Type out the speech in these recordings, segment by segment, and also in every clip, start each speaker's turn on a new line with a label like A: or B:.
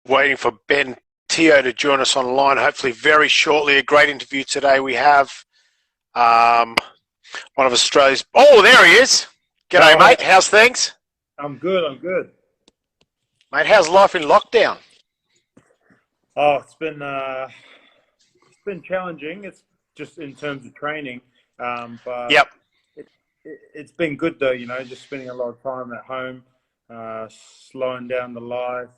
A: Waiting for Ben Teo to join us online, hopefully very shortly. A great interview today. We have one of Australia's... Oh, there he is. G'day, mate. How's things?
B: I'm good, I'm good.
A: Mate, how's life in lockdown?
B: Oh, it's been challenging. It's just in terms of training. But
A: Yep.
B: it's been good though, just spending a lot of time at home, slowing down the life,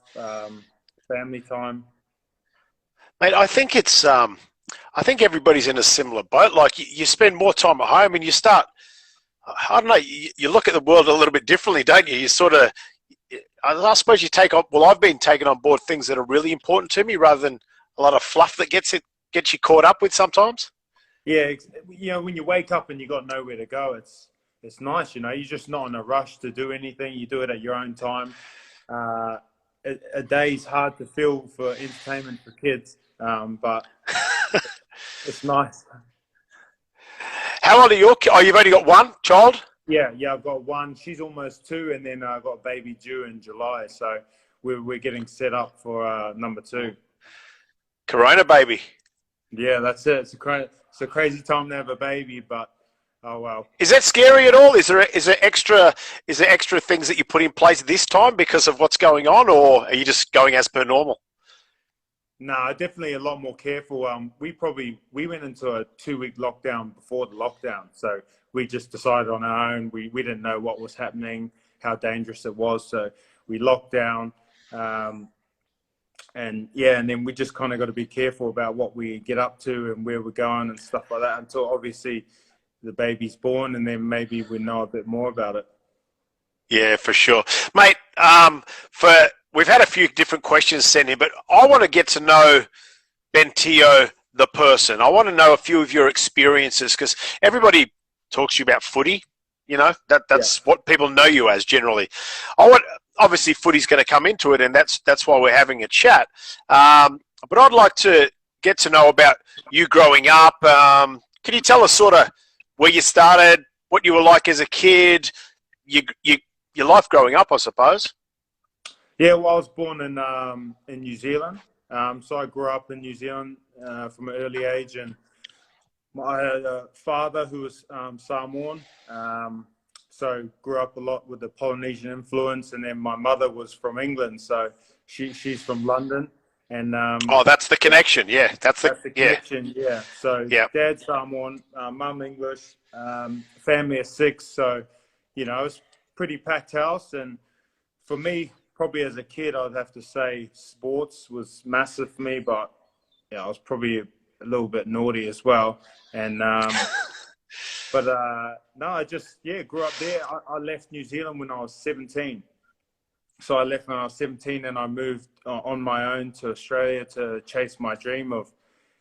B: family time.
A: Mate, I think it's... I think everybody's in a similar boat. Like, you spend more time at home and you start... I don't know, you look at the world a little bit differently, don't you? You sort of... I suppose you take on... Well, I've been taking on board things that are really important to me rather than a lot of fluff that gets you caught up with sometimes.
B: Yeah, when you wake up and you got nowhere to go, it's nice, you're just not in a rush to do anything. You do it at your own time. A day's hard to fill for entertainment for kids, but it's nice.
A: How old are your kids? Oh, you've only got one child?
B: Yeah, I've got one. She's almost 2, and then I've got a baby due in July. So we're getting set up for number 2.
A: Corona baby.
B: Yeah, that's it. It's a crazy time to have a baby, but oh well.
A: Is that scary at all? Is there extra things that you put in place this time because of what's going on, or are you just going as per normal?
B: No, definitely a lot more careful. We went into a 2-week lockdown before the lockdown, so we just decided on our own. We didn't know what was happening, how dangerous it was, so we locked down. And then we just kind of got to be careful about what we get up to and where we're going and stuff like that until obviously the baby's born, and then maybe we know a bit more about it.
A: Yeah, for sure, mate. We've had a few different questions sent in, but I want to get to know Ben Teo, the person. I want to know a few of your experiences because everybody talks to you about footy. That's what people know you as generally. Obviously, footy's going to come into it, and that's why we're having a chat. But I'd like to get to know about you growing up. Can you tell us sort of where you started, what you were like as a kid, your life growing up, I suppose?
B: Yeah, well, I was born in New Zealand, so I grew up in New Zealand from an early age, and I had a father who was Samoan, so grew up a lot with the Polynesian influence, and then my mother was from England, so she's from London, and
A: that's the connection, yeah, that's the
B: connection, yeah. So Dad Samoan, Mum English, family of 6, so it was pretty packed house, and for me, probably as a kid, I'd have to say sports was massive for me, but I was probably a little bit naughty as well. And but no, I just grew up there. I left New Zealand when I was 17. So I left when I was 17, and I moved on my own to Australia to chase my dream of.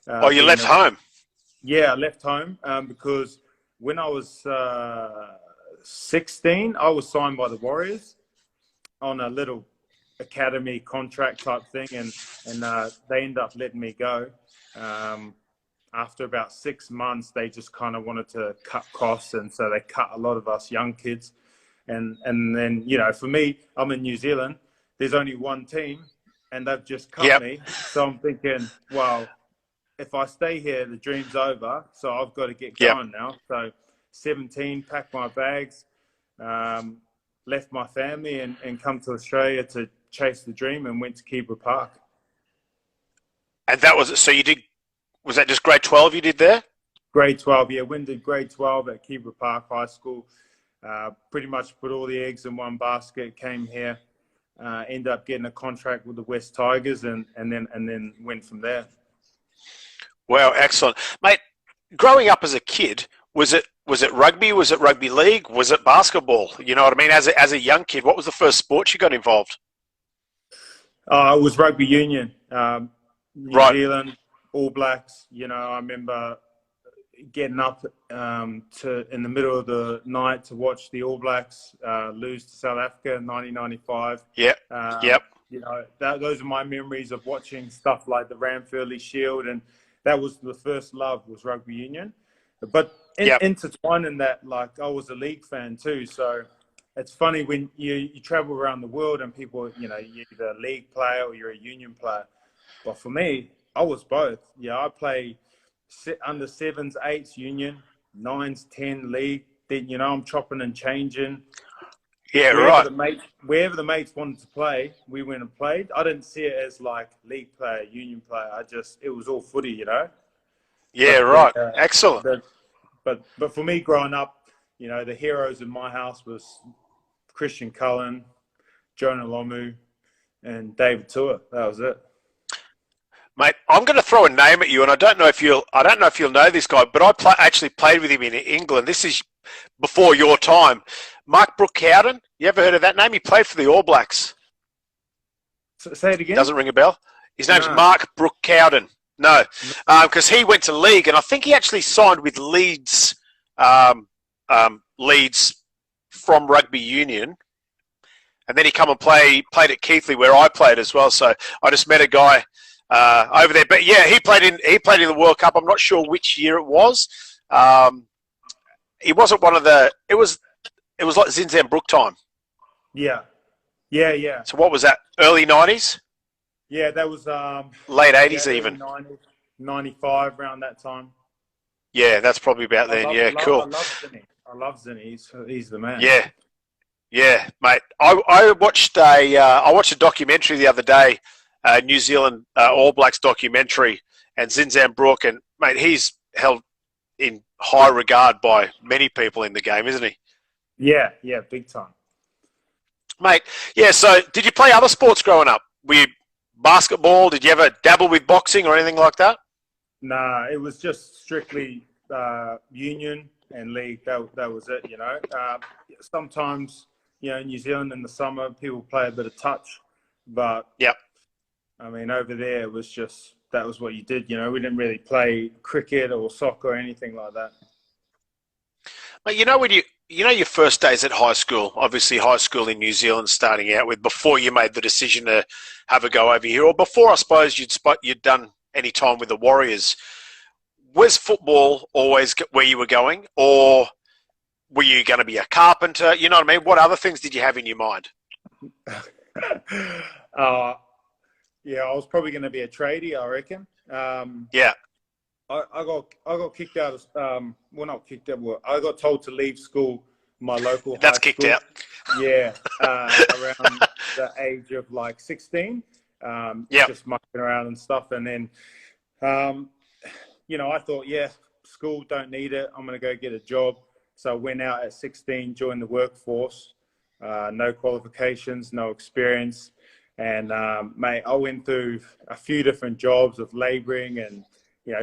A: You left home?
B: Yeah, I left home because when I was 16, I was signed by the Warriors on a little academy contract type thing, and they ended up letting me go. After about 6 months, they just kind of wanted to cut costs, and so they cut a lot of us young kids. And then, for me, I'm in New Zealand. There's only one team, and they've just cut me. So I'm thinking, well, if I stay here, the dream's over. So I've got to get going now. So 17, packed my bags, left my family, and come to Australia to chase the dream, and went to Keebra Park.
A: And that was so you did. Was that just grade 12 you did there?
B: Grade 12, yeah. Went to grade 12 at Keebra Park High School. Pretty much put all the eggs in one basket. Came here, ended up getting a contract with the West Tigers, and then went from there.
A: Wow, excellent, mate. Growing up as a kid, was it rugby? Was it rugby league? Was it basketball? You know what I mean? As a young kid, what was the first sport you got involved?
B: It was rugby union. New Zealand All Blacks. I remember getting up in the middle of the night to watch the All Blacks lose to South Africa in 1995. Those are my memories of watching stuff like the Ramfurly Shield, and that was the first love, was rugby union. But intertwined in that, like, I was a league fan too, so it's funny when you travel around the world and people, you're either a league player or you're a union player. But for me, I was both. Yeah, I play under sevens, eights union, nines, 10 league. Then I'm chopping and changing.
A: Yeah,
B: Wherever
A: right.
B: the mates wanted to play, we went and played. I didn't see it as like league player, union player. It was all footy.
A: Yeah,
B: But
A: right. Excellent.
B: but for me growing up, the heroes in my house was Christian Cullen, Jonah Lomu, and David Tua. That was it.
A: Mate, I'm going to throw a name at you, and I don't know if you'll know this guy, but actually played with him in England. This is before your time. Mark Brooke-Cowden. You ever heard of that name? He played for the All Blacks.
B: Say it again.
A: Doesn't ring a bell. His name's
B: No.
A: Mark Brooke-Cowden. No, because he went to League, and I think he actually signed with Leeds, Leeds from Rugby Union, and then he come and played at Keighley, where I played as well. So I just met a guy over there. But yeah, he played in the World Cup. I'm not sure which year it was. He wasn't one of the. It was like Zinzan Brook time.
B: Yeah.
A: So what was that? Early 90s?
B: Yeah, that was
A: Late 80s
B: early
A: even.
B: 90s, 95 around that time.
A: Yeah, that's probably about then. Cool.
B: I love Zinny. He's the man.
A: Yeah, mate. I watched a documentary the other day, New Zealand All Blacks documentary, and Zinzan Brook, and mate, he's held in high regard by many people in the game, isn't he?
B: Yeah, big time.
A: Mate, yeah, so did you play other sports growing up? Were you basketball? Did you ever dabble with boxing or anything like that?
B: Nah, it was just strictly union and league. That was it, Sometimes, in New Zealand in the summer, people play a bit of touch. But,
A: Yep.
B: I mean, over there, it was just, that was what you did, We didn't really play cricket or soccer or anything like that.
A: Mate, when your first days at high school, obviously high school in New Zealand starting out with, before you made the decision to have a go over here, or before I suppose you'd done any time with the Warriors, was football always where you were going, or were you going to be a carpenter? You know what I mean? What other things did you have in your mind?
B: Yeah, I was probably going to be a tradie, I reckon.
A: Yeah.
B: I got kicked out of well, not kicked out. Well, I got told to leave school, my local
A: That's
B: high
A: kicked
B: school.
A: out.
B: Yeah, around the age of like 16. Just mucking around and stuff, and then I thought, yeah, school don't need it. I'm gonna go get a job. So I went out at 16, joined the workforce. No qualifications, no experience, and mate, I went through a few different jobs of labouring and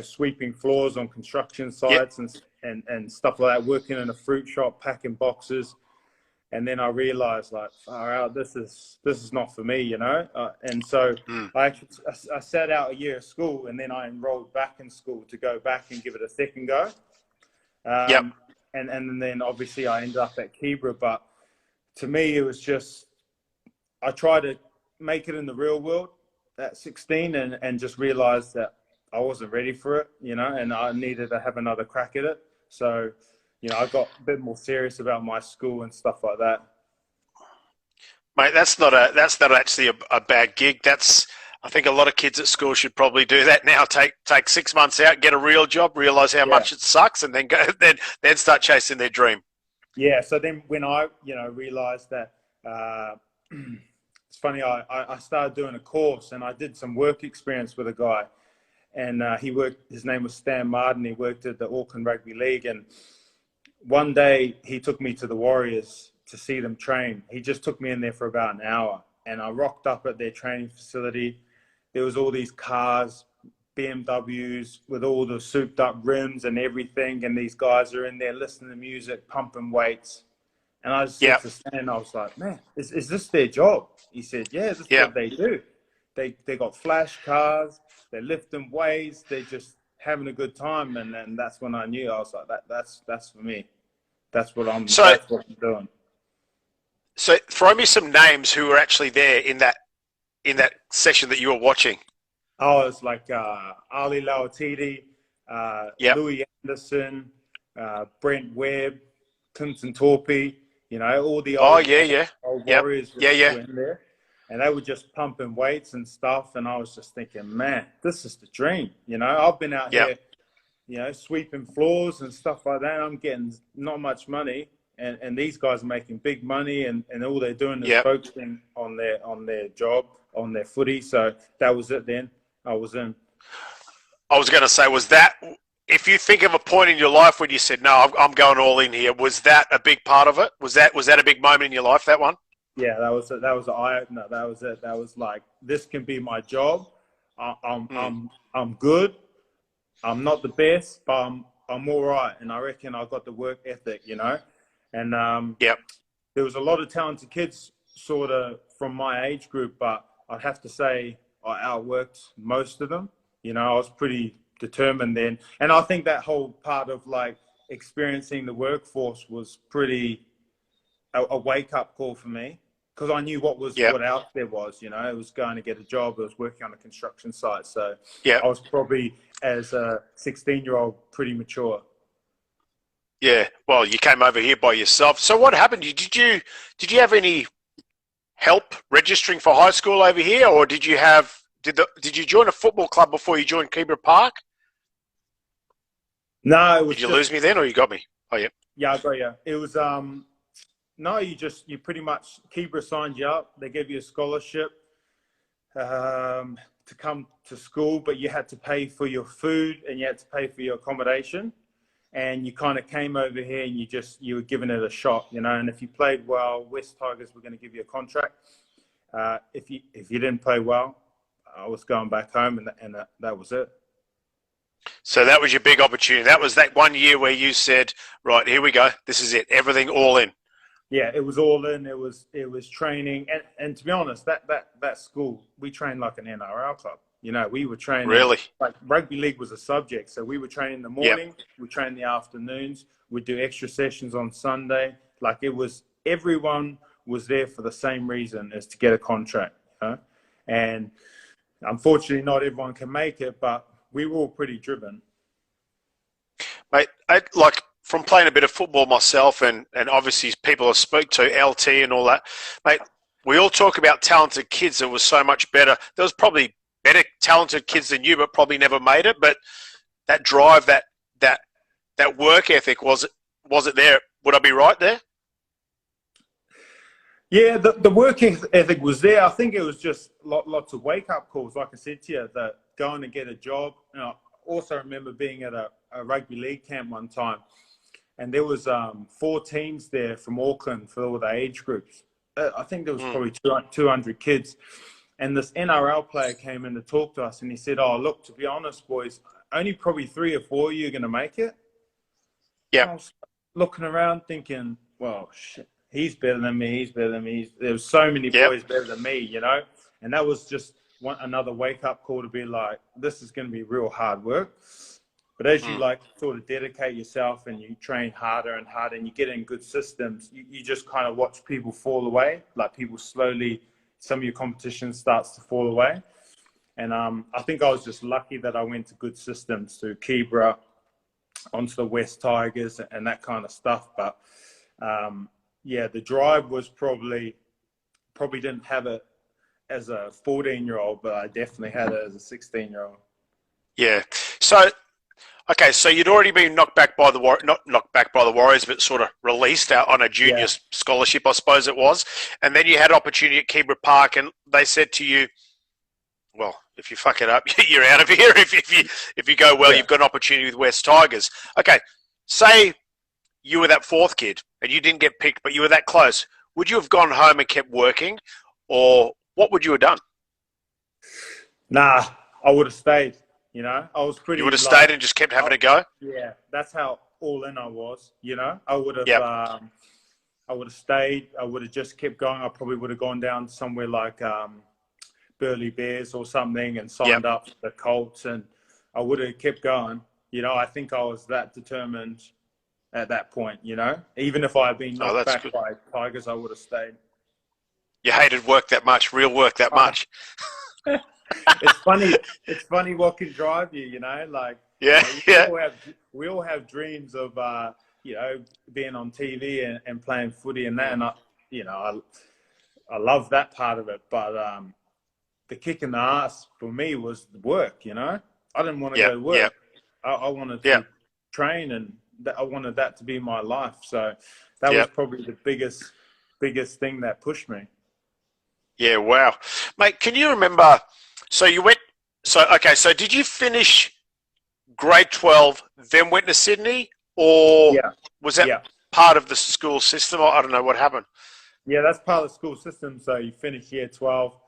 B: sweeping floors on construction sites and stuff like that, working in a fruit shop, packing boxes. And then I realized, like, far out, this is not for me, And so I sat out a year of school, and then I enrolled back in school to go back and give it a second go. And then obviously I ended up at Keebra. But to me, it was just, I tried to make it in the real world at 16 and just realized that I wasn't ready for it, and I needed to have another crack at it. So, I got a bit more serious about my school and stuff like that.
A: Mate, that's not actually a bad gig. I think a lot of kids at school should probably do that now. Take 6 months out, get a real job, realize how much it sucks, and then go then start chasing their dream.
B: Yeah. So then when I realized that, it's funny. I started doing a course, and I did some work experience with a guy. And his name was Stan Martin. He worked at the Auckland Rugby League. And one day he took me to the Warriors to see them train. He just took me in there for about an hour. And I rocked up at their training facility. There was all these cars, BMWs with all the souped up rims and everything. And these guys are in there listening to music, pumping weights. And I just said to Stan, I was like, man, is this their job? He said, yeah, this is what they do. They got flash cars. They're lifting weights. They're just having a good time, and that's when I knew. I was like, that's for me. That's what I'm doing.
A: So, throw me some names who were actually there in that session that you were watching.
B: Oh, it's like Ali Lauatiti, Louis Anderson, Brent Webb, Clinton Torpey. You know, all the
A: Oh,
B: old
A: yeah, yeah.
B: old
A: Yep.
B: warriors
A: Yeah, yeah.
B: were in there, and they were just pumping weights and stuff. And I was just thinking, man, this is the dream. You know, I've been out
A: Yep.
B: here, you know, sweeping floors and stuff like that. I'm getting not much money, and these guys are making big money, and all they're doing is
A: Yep.
B: focusing on their job, on their footy. So that was it. Then I was in.
A: I was going to say, was that, if you think of a point in your life when you said, no, I'm going all in here, was that a big part of it? Was that a big moment in your life, that one?
B: Yeah, that was an eye opener. That was it. That was like, this can be my job. I'm good. I'm not the best, but I'm all right. And I reckon I got the work ethic, you know. And
A: Yep.
B: there was a lot of talented kids sort of from my age group, but I'd have to say I outworked most of them. You know, I was pretty determined then. And I think that whole part of like experiencing the workforce was pretty a wake up call for me, because I knew
A: Yep.
B: what else there was. You know, it was going to get a job. I was working on a construction site, so
A: Yep.
B: I was probably, as a 16-year-old, pretty mature.
A: Yeah. Well, you came over here by yourself. So what happened? Did you have any help registering for high school over here, or did you join a football club before you joined Keebra Park?
B: No, it was
A: Did you
B: just,
A: lose me then, or you got me? Oh, yeah.
B: yeah, I got you. It was no, you pretty much, Keebra signed you up. They gave you a scholarship to come to school, but you had to pay for your food and you had to pay for your accommodation. And you kind of came over here and you were giving it a shot, you know. And if you played well, West Tigers were going to give you a contract. If you didn't play well, I was going back home, and that was it.
A: So that was your big opportunity. That was that 1 year where you said, right, here we go. This is it. Everything all in.
B: Yeah, it was all in. It was training, and to be honest, that school, we trained like an NRL club. You know, we were training
A: Really?
B: like rugby league was a subject, so we would train in the
A: Yep.
B: morning, we train in the afternoons, we'd do extra sessions on Sunday. Like, it was, everyone was there for the same reason, as to get a contract. You know? And unfortunately, not everyone can make it, but we were all pretty driven.
A: Mate, like from playing a bit of football myself and obviously people I speak to, LT and all that, mate, we all talk about talented kids that was so much better. There was probably better talented kids than you, but probably never made it. But that drive, that work ethic, was it there? Would I be right there?
B: Yeah, the work ethic was there. I think it was just lots of wake up calls. Like I said to you, that going to get a job. You know, I also remember being at a rugby league camp one time, and there was 4 teams there from Auckland for all the age groups. I think there was probably 200 kids. And this NRL player came in to talk to us, and he said, "Oh, look, to be honest, boys, only probably 3 or 4 of you are going to make it."
A: Yeah.
B: I was looking around thinking, well, shit, he's better than me. He's better than me. There was so many
A: Yep.
B: boys better than me, you know? And that was just another wake-up call to be like, this is going to be real hard work. But as you like sort of dedicate yourself and you train harder and harder and you get in good systems, you just kind of watch people fall away. Like, people slowly, some of your competition starts to fall away. And I think I was just lucky that I went to good systems, to Keebra, onto the West Tigers and that kind of stuff. But yeah, the drive was probably didn't have it as a 14-year-old, but I definitely had it as a 16-year-old.
A: Yeah. So, okay, so you'd already been knocked back by not knocked back by the Warriors, but sort of released out on a junior scholarship, I suppose it was. And then you had opportunity at Keebra Park, and they said to you, well, if you fuck it up, you're out of here. If you go well, you've got an opportunity with West Tigers. Okay, say you were that 4th kid and you didn't get picked, but you were that close. Would you have gone home and kept working, or what would you have done?
B: Nah, I would have stayed. You know, I was pretty.
A: You would have stayed and just kept having a go?
B: Yeah, that's how all in I was. You know, I would have.
A: Yep.
B: I would have stayed. I would have just kept going. I probably would have gone down somewhere like Burleigh Bears or something and signed up for the Colts, and I would have kept going. You know, I think I was that determined at that point. You know, even if I had been knocked back by Tigers, I would have stayed.
A: You hated work that much, real work that much.
B: It's funny. It's funny what can drive you. You know, like,
A: yeah,
B: you know, we all have dreams of being on TV and playing footy and that, and I love that part of it. But the kick in the ass for me was the work. I didn't want to go to work.
A: Yep.
B: I wanted
A: Yep.
B: to train, and I wanted that to be my life. So that was
A: Yep.
B: probably the biggest thing that pushed me.
A: Yeah, wow. Mate, can you remember, so did you finish grade 12, then went to Sydney, or
B: Yeah.
A: was that
B: Yeah.
A: part of the school system? I don't know what happened.
B: Yeah, that's part of the school system. So you finish year 12.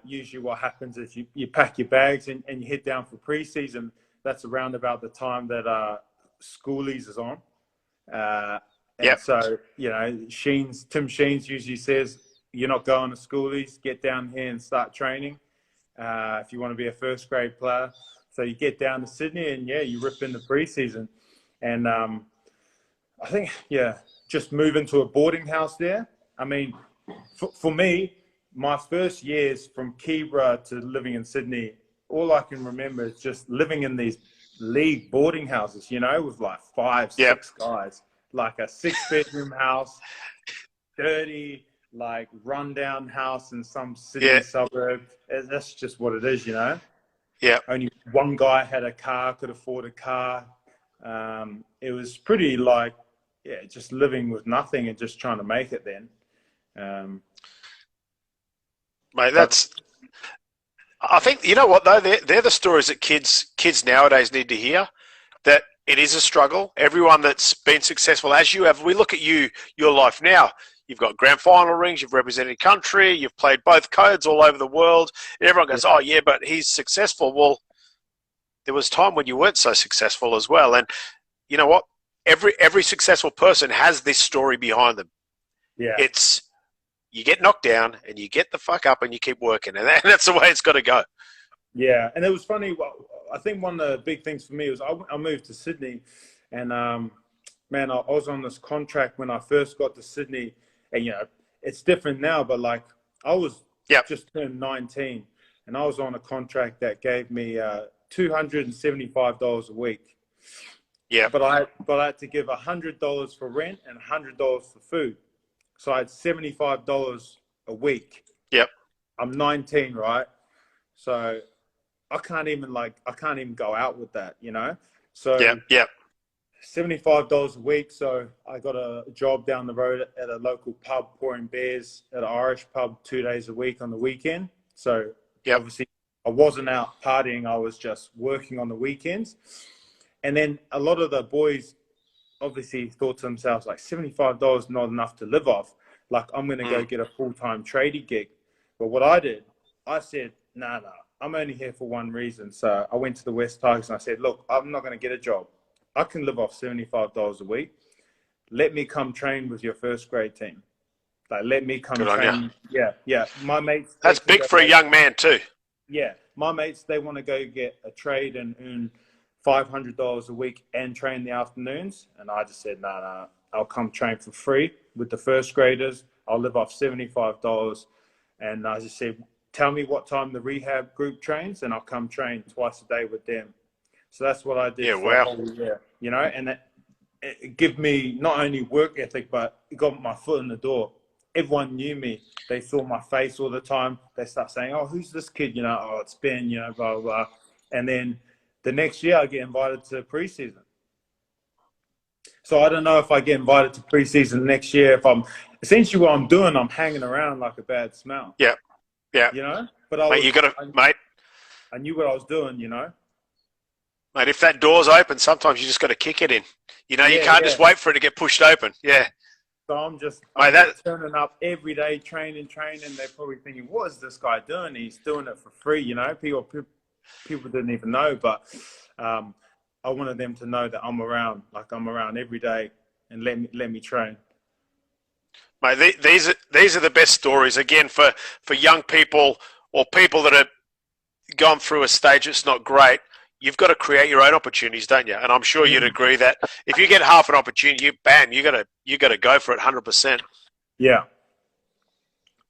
B: Usually what happens is you pack your bags and you head down for pre-season. That's around about the time that schoolies is on. And
A: Yep.
B: so, Tim Sheens usually says, you're not going to schoolies, get down here and start training if you want to be a first grade player. So you get down to Sydney and, you rip in the pre-season. And I think, just move into a boarding house there. I mean, for me, my first years from Keebra to living in Sydney, all I can remember is just living in these league boarding houses, with like 5, 6 guys, like a 6-bedroom house, dirty, like rundown house in some Sydney suburb. That's just what it is,
A: Yeah.
B: Only one guy had a car, could afford a car. It was pretty just living with nothing and just trying to make it then.
A: Mate, I think, you know what though, they're the stories that kids nowadays need to hear, that it is a struggle. Everyone that's been successful, as you have, we look at your life now. You've got grand final rings, you've represented country, you've played both codes all over the world. And everyone goes, oh yeah, but he's successful. Well, there was a time when you weren't so successful as well. And you know what? Every successful person has this story behind them.
B: Yeah.
A: It's, you get knocked down and you get the fuck up and you keep working. And that's the way it's got to go.
B: Yeah. And it was funny. I think one of the big things for me was I moved to Sydney and, man, I was on this contract when I first got to Sydney. And, it's different now, but I was just turned 19 and I was on a contract that gave me $275 a week.
A: Yeah.
B: But I had to give $100 for rent and $100 for food. So I had $75 a week.
A: Yep.
B: I'm 19, right? So I can't even go out with that, So
A: Yep.
B: $75 a week. So I got a job down the road at a local pub pouring beers at an Irish pub 2 days a week on the weekend. So obviously I wasn't out partying. I was just working on the weekends. And then a lot of the boys obviously thought to themselves, like, $75 is not enough to live off. Like, I'm going to go get a full-time tradie gig. But what I did, I said, no, I'm only here for one reason. So I went to the West Tigers and I said, look, I'm not going to get a job. I can live off $75 a week. Let me come train with your first grade team. Like, let me come train. Yeah. My mates.
A: That's big for a young man too.
B: Yeah. My mates, they want to go get a trade and earn $500 a week and train the afternoons. And I just said, no, I'll come train for free with the first graders. I'll live off $75. And I just said, tell me what time the rehab group trains and I'll come train twice a day with them. So that's what I did for a whole year, and it gave me not only work ethic, but it got my foot in the door. Everyone knew me. They saw my face all the time. They start saying, oh, who's this kid? Oh, it's Ben, blah, blah, blah. And then the next year I get invited to preseason. So I don't know if I get invited to preseason next year. If I'm essentially what I'm doing, I'm hanging around like a bad smell.
A: Yeah.
B: But I knew what I was doing.
A: Mate, if that door's open, sometimes you just got to kick it in. You can't just wait for it to get pushed open. Yeah.
B: So I'm just turning up every day, training. They're probably thinking, what is this guy doing? He's doing it for free. People didn't even know, but I wanted them to know that I'm around. Like, I'm around every day, and let me train.
A: Mate, these are the best stories, again, for young people or people that have gone through a stage that's not great. You've got to create your own opportunities, don't you? And I'm sure you'd agree that if you get half an opportunity, you got to go for it 100%.
B: Yeah.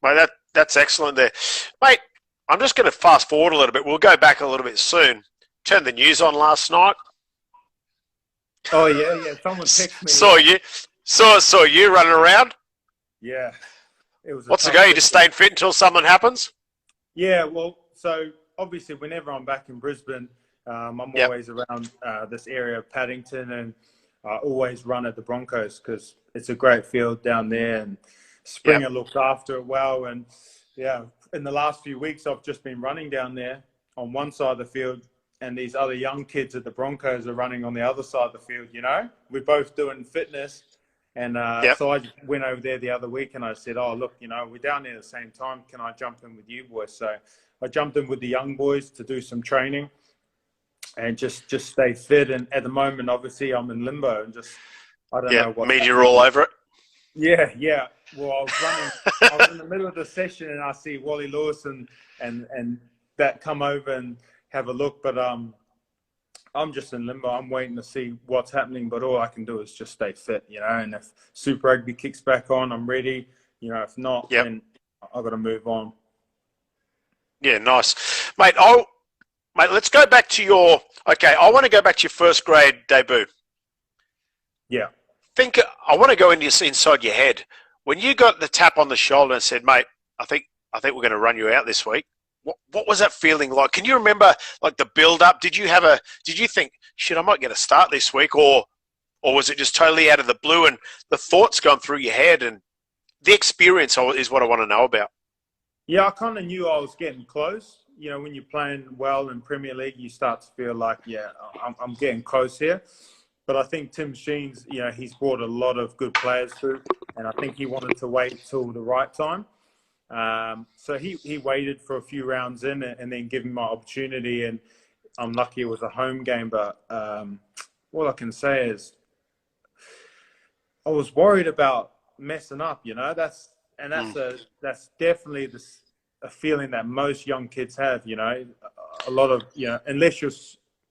A: Mate, that's excellent there. Mate, I'm just going to fast forward a little bit. We'll go back a little bit soon. Turned the news on last night.
B: Oh yeah, yeah. Someone texted me.
A: Saw you, saw you running around.
B: Yeah, it was a
A: What's the
B: tough
A: go? You just
B: weekend.
A: staying fit until something happens.
B: Yeah, well, so obviously, whenever I'm back in Brisbane, I'm
A: Yep.
B: always around this area of Paddington, and I always run at the Broncos because it's a great field down there, and
A: Yep.
B: Springer looks after it well. And yeah, in the last few weeks, I've just been running down there on one side of the field, and these other young kids at the Broncos are running on the other side of the field. You know, we're both doing fitness. And
A: Yep.
B: so I went over there the other week and I said, oh, look, you know, we're down there at the same time. Can I jump in with you boys? So I jumped in with the young boys to do some training and just stay fit. And at the moment, obviously, I'm in limbo and just, I don't know
A: Yep.
B: what's
A: Media
B: happening.
A: all over it.
B: Yeah, yeah. Well, I was in the middle of the session and I see Wally Lewis and that come over and have a look. But I'm just in limbo. I'm waiting to see what's happening, but all I can do is just stay fit, you know. And if Super Rugby kicks back on, I'm ready. You know, if not,
A: Yep.
B: then I've got to move on.
A: Yeah, nice, mate. Mate, let's go back to your. Okay, I want to go back to your first grade debut.
B: Yeah.
A: I want to go inside your head when you got the tap on the shoulder and said, "Mate, I think we're going to run you out this week." What was that feeling like? Can you remember like the build up? Did you think, shit, I might get a start this week, or was it just totally out of the blue and the thoughts going through your head and the experience is what I want to know about?
B: Yeah, I kind of knew I was getting close. You know, when you're playing well in Premier League, you start to feel like, yeah, I'm getting close here. But I think Tim Sheen's, you know, he's brought a lot of good players through, and I think he wanted to wait till the right time. So he waited for a few rounds in and then give me my opportunity. And I'm lucky it was a home game. But all I can say is I was worried about messing up. You know, that's
A: Mm.
B: that's definitely a feeling that most young kids have. You know, a lot of, you know, unless you're,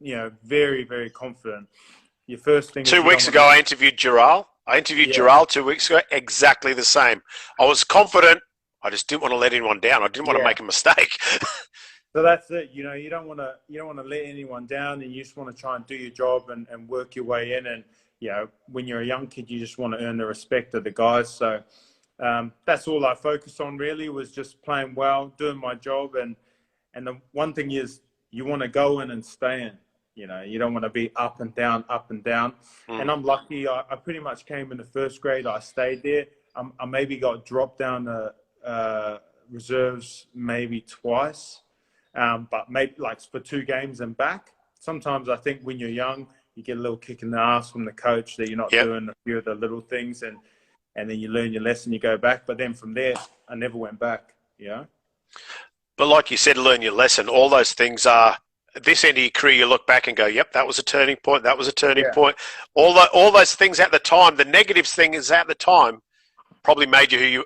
B: you know, very very confident. Your first thing is
A: Two
B: you don't
A: weeks
B: want
A: ago,
B: to.
A: I interviewed Giral. I interviewed
B: Yeah.
A: Giral 2 weeks ago. Exactly the same. I was confident. I just didn't want to let anyone down. I didn't want to
B: Yeah.
A: make a mistake.
B: So that's it. You know, you don't want to let anyone down, and you just want to try and do your job and work your way in. And you know, when you're a young kid, you just want to earn the respect of the guys. So that's all I focused on really, was just playing well, doing my job, and the one thing is you want to go in and stay in. You know, you don't want to be up and down, up and down.
A: Mm.
B: And I'm lucky. I pretty much came in the first grade. I stayed there. I maybe got dropped down to reserves maybe twice. But maybe like for 2 games and back. Sometimes I think when you're young, you get a little kick in the ass from the coach that you're not
A: Yep.
B: doing a few of the little things, and then you learn your lesson, you go back. But then from there, I never went back. You know?
A: But like you said, learn your lesson. All those things are at this end of your career. You look back and go, "Yep, that was a turning point. That was a turning
B: Yeah.
A: point." All those things at the time. The negative thing is at the time probably made you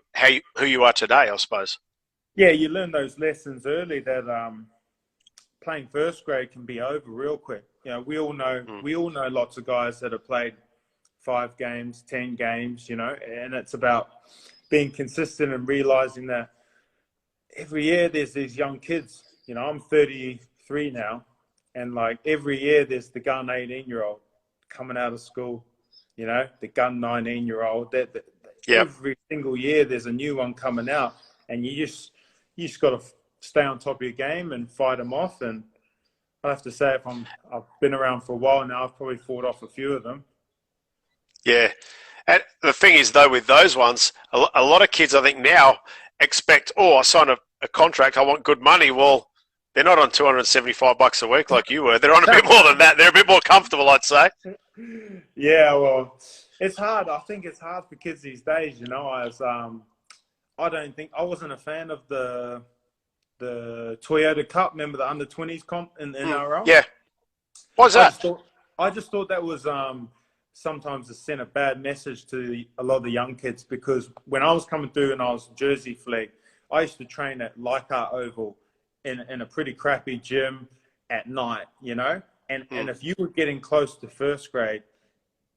A: who you are today, I suppose.
B: Yeah, you learn those lessons early that playing first grade can be over real quick. You know,
A: Mm.
B: we all know lots of guys that have played 5 games, 10 games. You know, and it's about being consistent and realizing that every year there's these young kids. You know, I'm 33 now, and like every year there's the gun 18-year-old coming out of school. You know, the gun 19-year-old. That
A: Yep.
B: every single year there's a new one coming out, and you just got to stay on top of your game and fight them off. And I have to say, I've been around for a while now, I've probably fought off a few of them.
A: Yeah. And the thing is, though, with those ones, a lot of kids, I think now expect, oh, I signed a contract, I want good money. Well, they're not on $275 a week like you were. They're on a bit more than that. They're a bit more comfortable, I'd say.
B: Yeah, well, it's hard. I think it's hard for kids these days. You know, I don't think I wasn't a fan of the Toyota Cup. Remember the under 20s comp in the NRL?
A: Yeah. Why's
B: I
A: that?
B: just thought I just thought that was sometimes to send a bad message to a lot of the young kids, because when I was coming through and I was Jersey flag, I used to train at Leichhardt Oval in a pretty crappy gym at night, you know? And if you were getting close to first grade,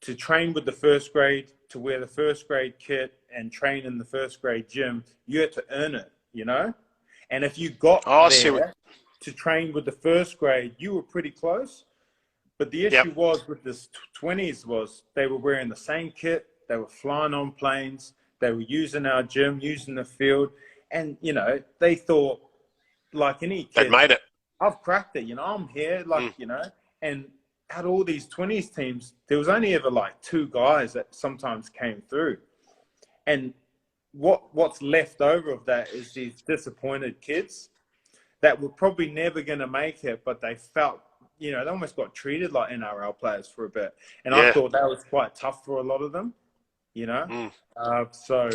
B: to train with the first grade, to wear the first grade kit and train in the first grade gym, you had to earn it, you know? And if you got
A: Oh, I see.
B: there to train with the first grade, you were pretty close. But the issue was with this 20s was they were wearing the same kit. They were flying on planes. They were using our gym, using the field. And, you know, they thought, like any
A: They'd
B: kid,
A: made it.
B: I've cracked it, you know, I'm here, like, you know. And out of all these 20s teams, there was only ever like 2 guys that sometimes came through. And what's left over of that is these disappointed kids that were probably never going to make it, but they felt, you know, they almost got treated like NRL players for a bit. And I thought that was quite tough for a lot of them, you know. So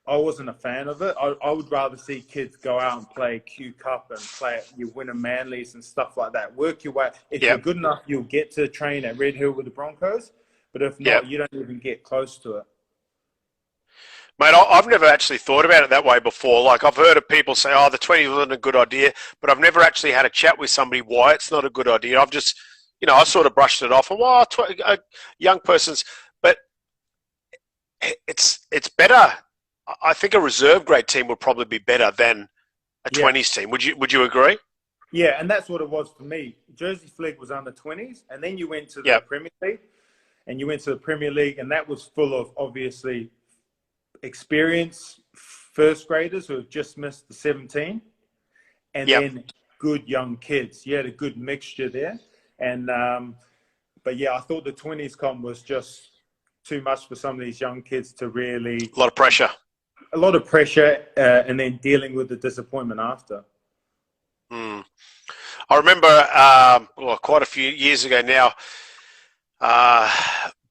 B: I wasn't a fan of it. I would rather see kids go out and play Q Cup and play you win a Manleys and stuff like that. Work your way. If you're good enough, you'll get to train at Red Hill with the Broncos. But if not, you don't even get close to it.
A: Mate, I've never actually thought about it that way before. Like, I've heard of people say, oh, the 20 wasn't a good idea, but I've never actually had a chat with somebody why it's not a good idea. I've just, you know, I sort of brushed it off. And, well, young person's, but it's better. I think a reserve grade team would probably be better than a 20s team. Would you agree?
B: Yeah, and that's what it was for me. Jersey Flegg was under 20s, and then you went to the Premier League, and that was full of, obviously, experienced first graders who have just missed the 17, and then good young kids. You had a good mixture there. And but yeah, I thought the 20s comp was just too much for some of these young kids to really...
A: A lot of pressure.
B: And then dealing with the disappointment after.
A: I remember quite a few years ago now,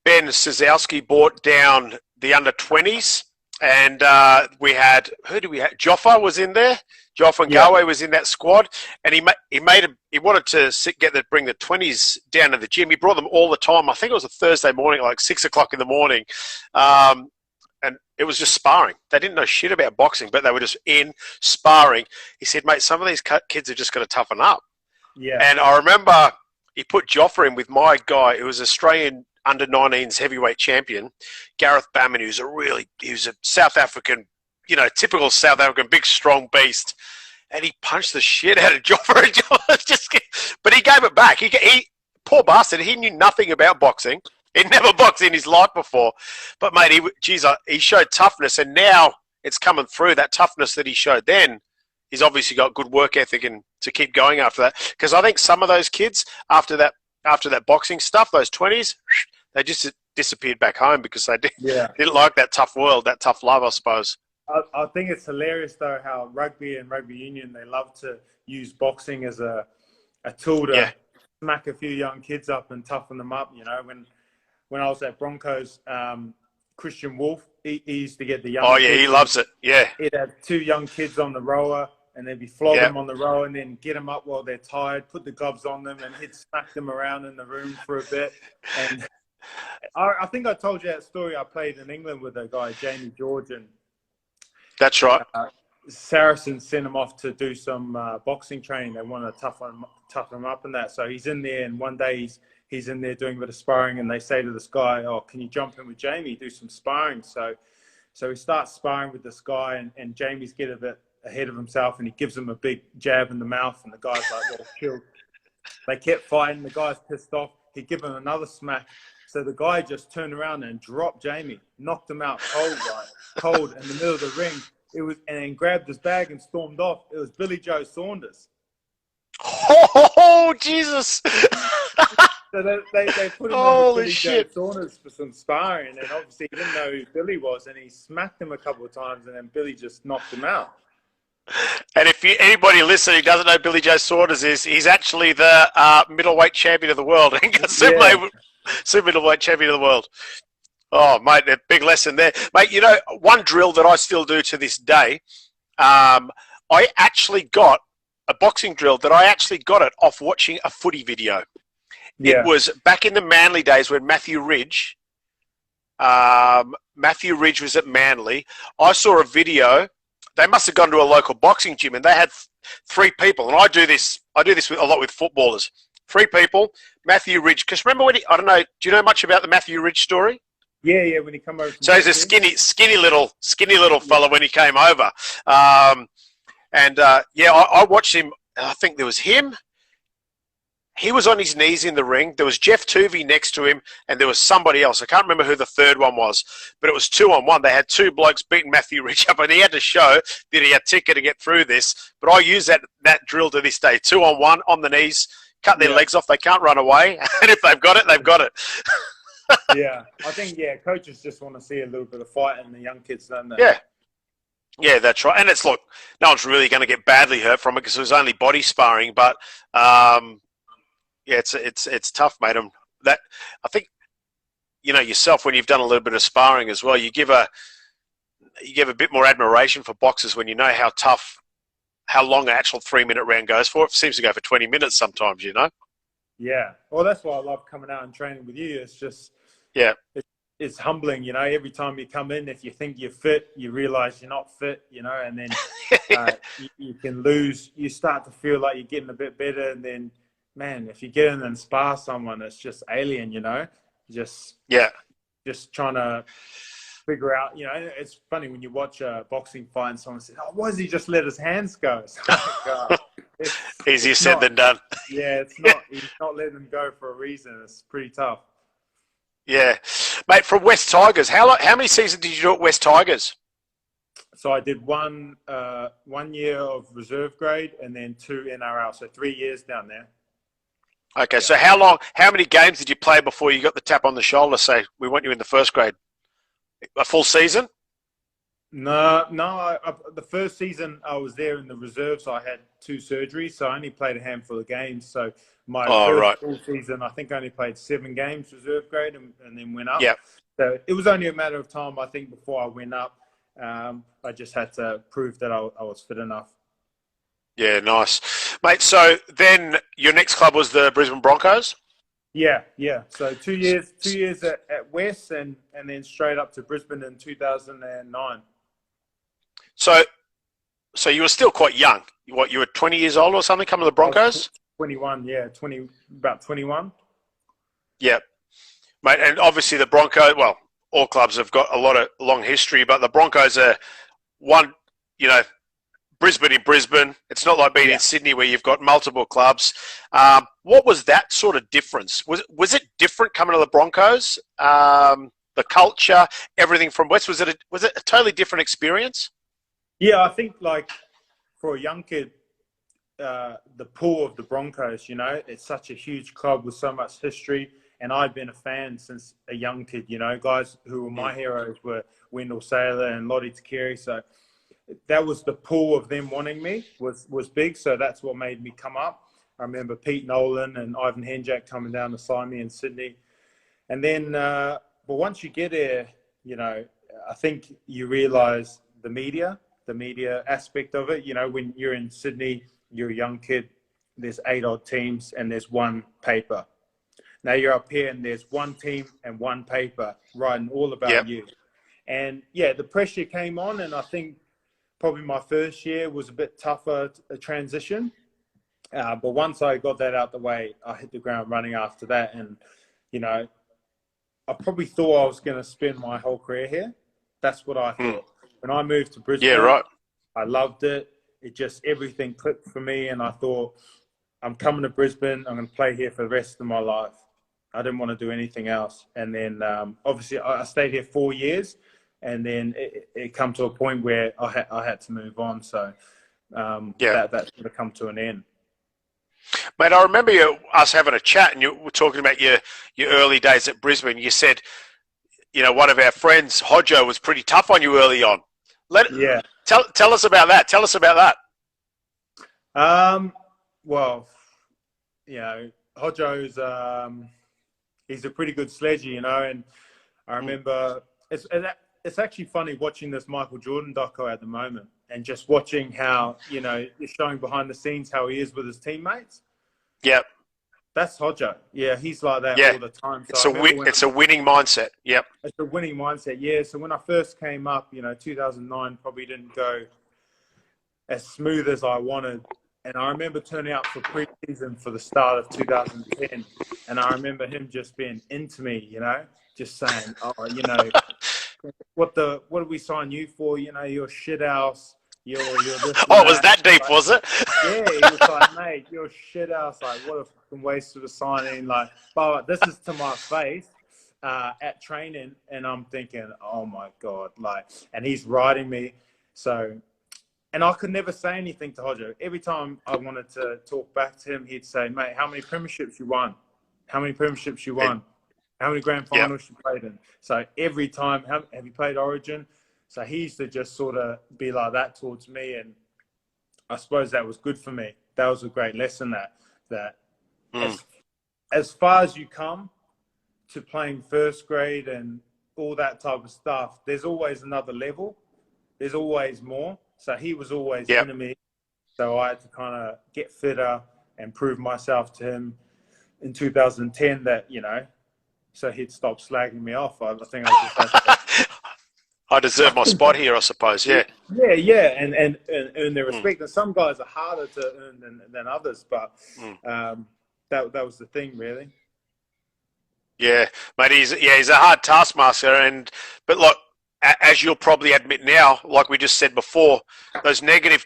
A: Ben Sazowski brought down the under-20s, and we had, who did we have? Joffa was in there. Joffa Ngawe was in that squad, and he wanted to bring the 20s down to the gym. He brought them all the time. I think it was a Thursday morning, like 6 o'clock in the morning. And it was just sparring. They didn't know shit about boxing, but they were just in sparring. He said, mate, some of these kids are just going to toughen up. Yeah. And I remember he put Joffa in with my guy, who was Australian under-19s heavyweight champion, Gareth Bammon, he was a South African, you know, typical South African, big, strong beast. And he punched the shit out of Joffa. But he gave it back. He poor bastard, he knew nothing about boxing. He'd never boxed in his life before. But, mate, he showed toughness, and now it's coming through. That toughness that he showed then, he's obviously got good work ethic and to keep going after that. Because I think some of those kids, after that boxing stuff, those 20s, they just disappeared back home because they didn't like that tough world, that tough love, I suppose.
B: I think it's hilarious, though, how rugby and rugby union, they love to use boxing as a tool to smack a few young kids up and toughen them up, you know. When I was at Broncos, Christian Wolf, he used to get the young kids.
A: He loves it,
B: He'd have 2 young kids on the rower, and they'd be flogging them on the rower, and then get them up while they're tired, put the gloves on them, and he'd smack them around in the room for a bit. And I think I told you that story. I played in England with a guy, Jamie George, and
A: that's right.
B: Saracens sent him off to do some boxing training. They want to toughen him up and that. So he's in there, and one day he's in there doing a bit of sparring, and they say to this guy, oh, can you jump in with Jamie, do some sparring? So he starts sparring with this guy, and Jamie's get a bit ahead of himself, and he gives him a big jab in the mouth, and the guy's like, well, killed. They kept fighting. The guy's pissed off. He give him another smack. So the guy just turned around and dropped Jamie, knocked him out cold in the middle of the ring. And then grabbed his bag and stormed off. It was Billy Joe Saunders.
A: Oh, Jesus.
B: So they put him on Billy Joe Saunders for some sparring, and obviously he didn't know who Billy was, and he smacked him a couple of times, and then Billy just knocked him out.
A: And if anybody listening doesn't know who Billy Joe Saunders is, he's actually the middleweight champion of the world. Super middleweight champion of the world. Oh, mate, a big lesson there. Mate, you know, one drill that I still do to this day, I actually got a boxing drill that I actually got it off watching a footy video. Yeah. It was back in the Manly days when Matthew Ridge was at Manly. I saw a video. They must have gone to a local boxing gym, and they had 3 people. And I do this a lot with footballers. 3 people, Matthew Ridge. Because remember when I don't know, do you know much about the Matthew Ridge story?
B: Yeah, when he come over.
A: So he's a skinny little fella when he came over. I watched him. I think there was him, he was on his knees in the ring. There was Jeff Tuvey next to him, and there was somebody else. I can't remember who the third one was, but it was 2-on-1. They had two blokes beating Matthew Rich up, and he had to show that he had ticker to get through this. But I use that drill to this day. 2-on-1 on the knees, cut their legs off. They can't run away, and if they've got it, they've got it.
B: Yeah, I think coaches just want to see a little bit of fight in the young kids, don't they?
A: Yeah. Yeah, that's right. And look, no one's really going to get badly hurt from it because it was only body sparring. But yeah, it's tough, mate. I think yourself, when you've done a little bit of sparring as well, you give a bit more admiration for boxers when you know how tough, how long an actual 3-minute round goes for. It seems to go for 20 minutes sometimes,
B: Yeah. Well, that's why I love coming out and training with you. It's just it's humbling, every time you come in, if you think you're fit, you realize you're not fit, and then you can lose. You start to feel like you're getting a bit better. And then, man, if you get in and spar someone, it's just alien, just trying to figure out, it's funny when you watch a boxing fight and someone says, oh, why does he just let his hands go? It's like,
A: easier said than done.
B: Yeah, he's not letting them go for a reason. It's pretty tough.
A: Yeah. Mate, from West Tigers, how many seasons did you do at West Tigers?
B: So I did 1 year of reserve grade and then 2 NRL, so 3 years down there.
A: Okay, so how many games did you play before you got the tap on the shoulder, say, we want you in the first grade? A full season?
B: No. The first season I was there in the reserves, I had 2 surgeries, so I only played a handful of games. So my first full season, I think I only played 7 games reserve grade and then went up.
A: Yeah.
B: So it was only a matter of time, I think, before I went up. I just had to prove that I was fit enough.
A: Yeah, nice. Mate, so then your next club was the Brisbane Broncos?
B: Yeah. So 2 years at West and then straight up to Brisbane in 2009.
A: So you were still quite young. What, you were 20 years old or something coming to the Broncos?
B: 21, yeah, about 21.
A: Yeah. Mate, and obviously the Broncos, well, all clubs have got a long history, but the Broncos are Brisbane in Brisbane. It's not like being in Sydney where you've got multiple clubs. What was that sort of difference? Was it different coming to the Broncos? The culture, everything from West, was it a totally different experience?
B: Yeah, I think like for a young kid, the pull of the Broncos, it's such a huge club with so much history. And I've been a fan since a young kid, guys who were my heroes were Wendell Saylor and Lottie Takiri. So that was the pull of them wanting me was big. So that's what made me come up. I remember Pete Nolan and Ivan Henjak coming down to sign me in Sydney. And then, but once you get there, I think you realize the media aspect of it. When you're in Sydney, you're a young kid, there's 8 odd teams and there's 1 paper. Now you're up here and there's 1 team and 1 paper writing all about you. And the pressure came on, and I think probably my first year was a bit tougher a transition. But once I got that out the way, I hit the ground running after that. And, I probably thought I was going to spend my whole career here. That's what I thought. When I moved to Brisbane, I loved it. Everything clicked for me. And I thought, I'm coming to Brisbane. I'm going to play here for the rest of my life. I didn't want to do anything else. And then obviously I stayed here 4 years, and then it come to a point where I had to move on. So that's going to come to an end.
A: Mate, I remember us having a chat, and you were talking about your early days at Brisbane. You said, one of our friends, Hodjo, was pretty tough on you early on. Tell us about that. Tell us about that.
B: Well, Hodjo's he's a pretty good sledger, and I remember it's actually funny watching this Michael Jordan doco at the moment and just watching how, you're showing behind the scenes how he is with his teammates.
A: Yep.
B: That's Hodjo. Yeah, he's like that all the time. So
A: it's a winning mindset. Yep.
B: It's a winning mindset, yeah. So when I first came up, 2009 probably didn't go as smooth as I wanted. And I remember turning up for pre-season for the start of 2010. And I remember him just being into me, just saying, what did we sign you for? You're shit house. you're this and
A: Oh, it was
B: that.
A: that deep,
B: Like,
A: was it?
B: yeah, he was like, mate, you're shit ass. Like, what a fucking waste of a signing. Like, but this is to my face at training, and I'm thinking, oh my god, like, and he's riding me. So, and I could never say anything to Hodger. Every time I wanted to talk back to him, he'd say, mate, how many premierships you won? How many premierships you won? How many grand
A: Yep.
B: finals you played in? So every time, have you played Origin? So he used to just sort of be like that towards me, and I suppose that was good for me. That was a great lesson that
A: Mm.
B: as far as you come to playing first grade and all that type of stuff, there's always another level. There's always more. So he was always
A: Yep.
B: in me. So I had to kind of get fitter and prove myself to him in 2010 that, so he'd stop slagging me off. I think I just had to.
A: I deserve my spot here, I suppose. Yeah.
B: Yeah, and earn their
A: Mm.
B: respect. And some guys are harder to earn than others, but
A: Mm.
B: that was the thing, really.
A: Yeah, mate. He's a hard taskmaster, but look, as you'll probably admit now, like we just said before, those negative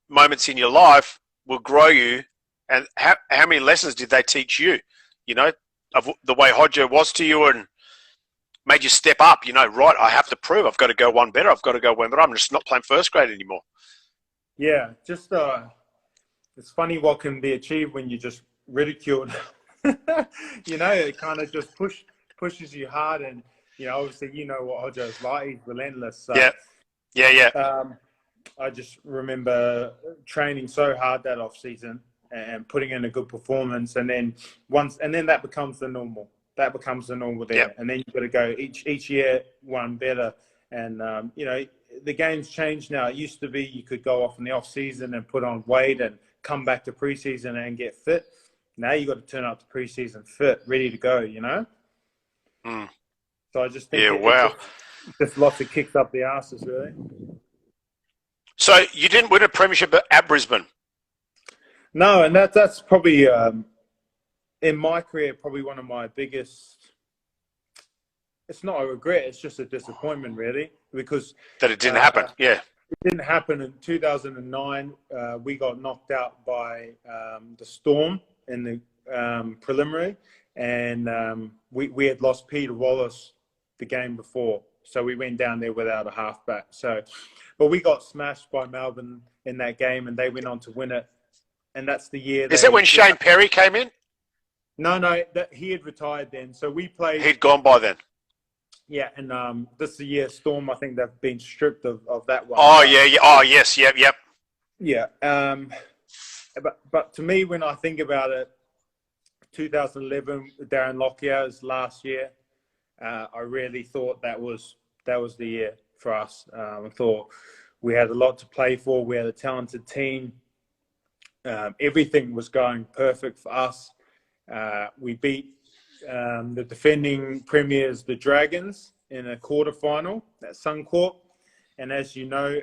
A: moments in your life will grow you. And how many lessons did they teach you? Of the way Hodjo was to you and made you step up. Right? I have to prove. I've got to go one better. I've got to go one better. I'm just not playing first grade anymore.
B: Yeah, just it's funny what can be achieved when you're just ridiculed. It kind of just pushes you hard, and obviously what Hodjo's like. He's relentless. So,
A: Yeah.
B: I just remember training so hard that off season and putting in a good performance, and then that becomes the normal. That becomes the normal there,
A: Yep.
B: and then you've got to go each year one better. And the game's changed now. It used to be you could go off in the off season and put on weight and come back to preseason and get fit. Now you got to turn up to preseason fit, ready to go.
A: Mm.
B: So I just think
A: Wow.
B: just lots of kicks up the asses, really.
A: So you didn't win a premiership at Brisbane.
B: No, and that's probably in my career probably one of my biggest. It's not a regret; it's just a disappointment, really, because
A: That it didn't happen. Yeah.
B: it didn't happen in 2009. We got knocked out by the Storm in the preliminary, and we had lost Peter Wallace the game before, so we went down there without a halfback. So, but we got smashed by Melbourne in that game, and they went on to win it. And that's the year.
A: Is that when Shane Perry came in?
B: No, he had retired then. So we played.
A: He'd gone by then.
B: Yeah, and this is the year Storm. I think they've been stripped of that one.
A: Oh yeah. Oh yes. Yep.
B: Yeah. But to me, when I think about it, 2011, Darren Lockyer's last year, I really thought that was the year for us. I thought we had a lot to play for. We had a talented team. Everything was going perfect for us. We beat the defending premiers, the Dragons, in a quarterfinal at Suncorp. And as you know,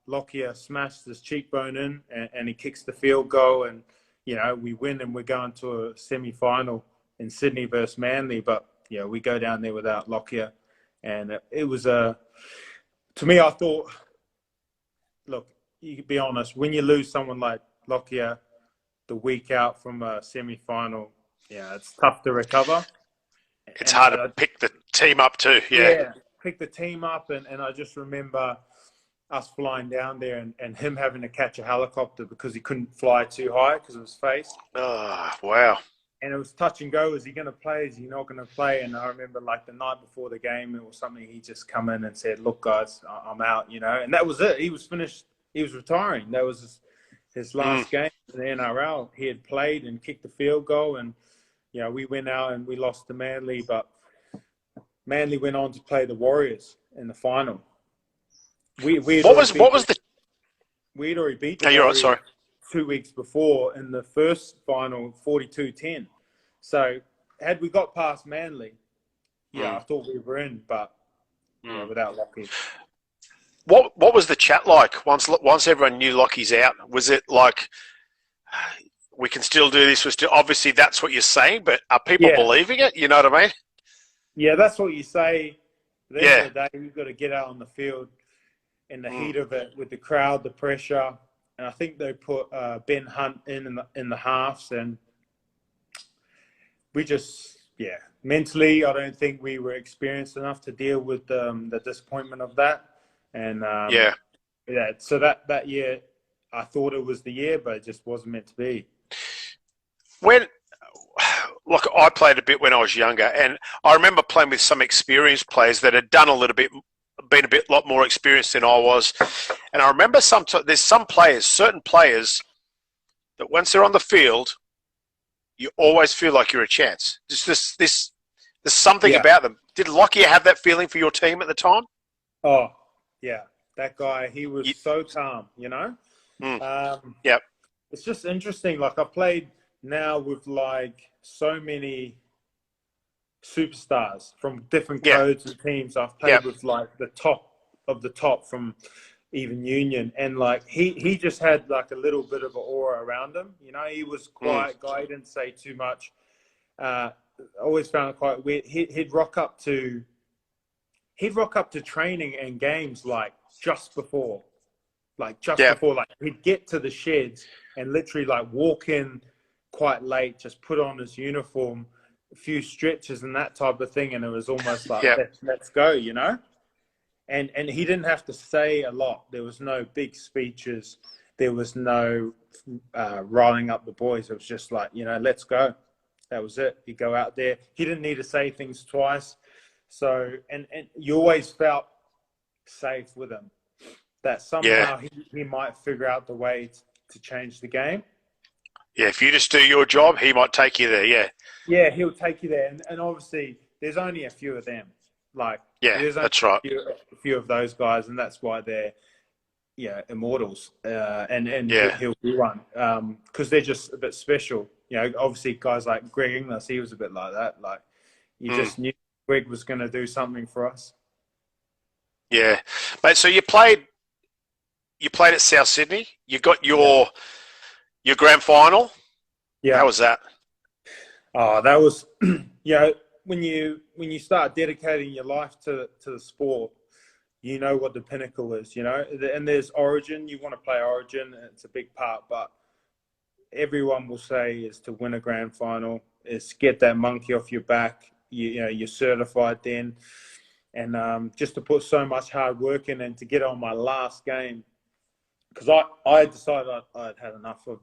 B: Lockyer smashed his cheekbone in, and he kicks the field goal, and we win, and we're going to a semi-final in Sydney versus Manly. But we go down there without Lockyer, and it was to me, I thought, look, you could be honest, when you lose someone like Lockyer the week out from a semi-final, it's tough to recover.
A: It's hard to pick the team up too.
B: Yeah, pick the team up, and I just remember us flying down there and him having to catch a helicopter because he couldn't fly too high because of his face.
A: Oh, wow.
B: And it was touch and go. Is he going to play? Is he not going to play? And I remember like the night before the game, it was something he just come in and said, look, guys, I'm out, and that was it. He was finished. He was retiring. That was his last game in the NRL. He had played and kicked the field goal, and we went out and we lost to Manly, but Manly went on to play the Warriors in the final. We'd already beat the Warriors 2 weeks before in the first final, 42-10. So had we got past Manly, I thought we were in, but without Lockie.
A: What was the chat like once everyone knew Lockie's out? Was it like, we can still do this? Obviously that's what you're saying, but are people believing it? You know what I mean?
B: Yeah, that's what you say. At the end of the day, you've got to get out on the field. in the heat of it with the crowd, the pressure. And I think they put Ben Hunt in the halves, and we just, mentally, I don't think we were experienced enough to deal with the disappointment of that. And so that year, I thought it was the year, but it just wasn't meant to be.
A: Look, I played a bit when I was younger, and I remember playing with some experienced players that had done a little bit, been a lot more experienced than I was. And I remember there's some players, certain players, that once they're on the field, you always feel like you're a chance. There's something about them. Did Lockyer have that feeling for your team at the time?
B: Oh, yeah. That guy, he was so calm, you know?
A: Yep.
B: It's just interesting. Like, I played now with, like, so many superstars from different codes and teams. I've played with, like, the top of the top from even Union. And, like, he just had, like, a little bit of an aura around him. You know, he was quiet guy. He didn't say too much. I always found it quite weird. He'd rock up to training and games, like, just before. Like, he'd get to the sheds and literally, like, walk in quite late, just put on his uniform, a few stretches and that type of thing. And it was almost like, let's go, you know? And he didn't have to say a lot. There was no big speeches. There was no riling up the boys. It was just like, you know, let's go. That was it. He'd go out there. He didn't need to say things twice. So, and you always felt safe with him, that somehow he might figure out the way to change the game.
A: Yeah, if you just do your job, he might take you there,
B: Yeah, he'll take you there. And obviously, there's only a few of them. Like, there's only
A: that's right.
B: A few of those guys, and that's why they're, immortals. And he'll be one. Because they're just a bit special. You know, obviously, guys like Greg Inglis, he was a bit like that. Like, you just knew Greg was going to do something for us.
A: Yeah. Mate, so you played at South Sydney. You got your grand final.
B: Yeah.
A: How was that?
B: Oh, that was, when you start dedicating your life to the sport, you know what the pinnacle is, you know. And there's Origin. You want to play Origin. It's a big part, but everyone will say is to win a grand final, is get that monkey off your back. You're certified then. And just to put so much hard work in and to get on my last game, because I decided I'd had enough of